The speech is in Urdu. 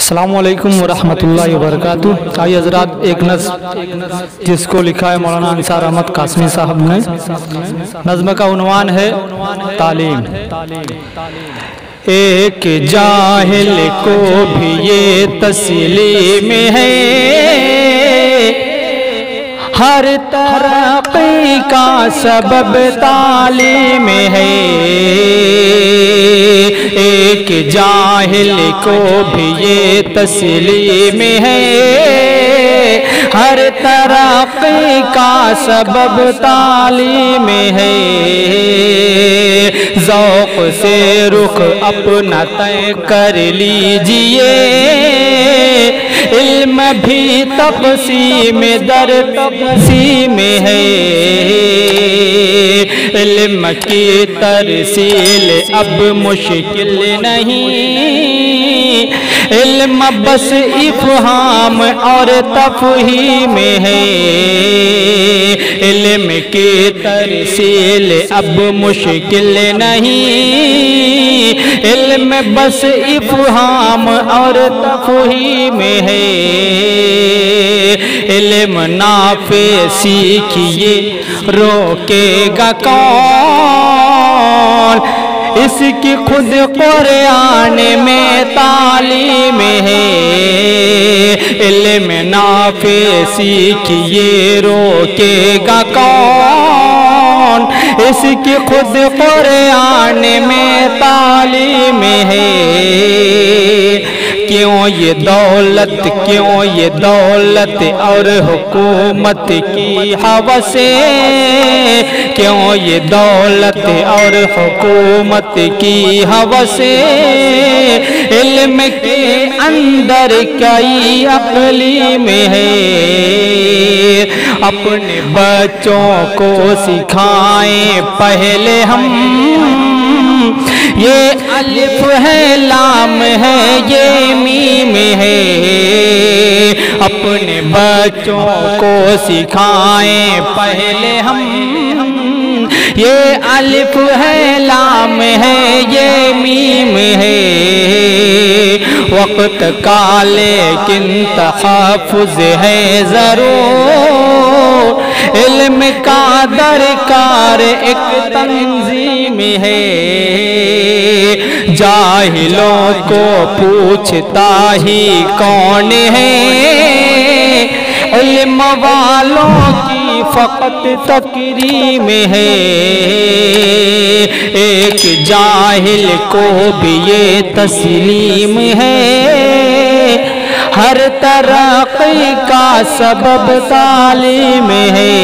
السلام علیکم ورحمۃ اللہ وبرکاتہ۔ آئیے حضرات ایک نظم جس کو لکھا ہے مولانا انصار احمد قاسمی صاحب نے۔ نظم کا عنوان ہے تعلیم۔ ایک جاہل کو بھی یہ تسلیم ہے، ہر ترقی کا سبب تعلیم ہے۔ ایک جاہل کو بھی یہ تسلیم ہے، ہر ترقی کا سبب تعلیم ہے۔ ذوق سے رخ اپنا طے کر لیجئے، علم بھی تقسیم در تقسیم ہے۔ علم کی ترسیل اب مشکل نہیں، علم بس افہام اور تفہیم ہے۔ علم کی ترسیل اب مشکل نہیں، علم بس افہام اور تفہیم ہے۔ علم نافع سیکھیے روکے گا کون، اس کی خود قرآن میں تعلیم ہے۔ علم نافع سیکھیے روکے گا کون، اس کی خود قرآن میں تعلیم ہے۔ کیوں یہ دولت، کیوں یہ دولت اور حکومت کی ہوس، کیوں یہ دولت اور حکومت کی ہوس، علم کے اندر کئی اقلیم ہے۔ اپنے بچوں کو سکھائیں پہلے ہم، یہ الف ہے لام ہے یہ میم ہے۔ اپنے بچوں کو سکھائیں پہلے ہم، یہ الف ہے لام ہے یہ میم ہے۔ وقت کا لیکن تحفظ ہے ضرور، علم کا درکار ایک تنظیم ہے۔ جاہلوں کو پوچھتا ہی کون ہے، علم والوں کی فقط تکریم ہے۔ ایک جاہل کو بھی یہ تسلیم ہے، ہر ترقی کا سبب تعلیم ہے۔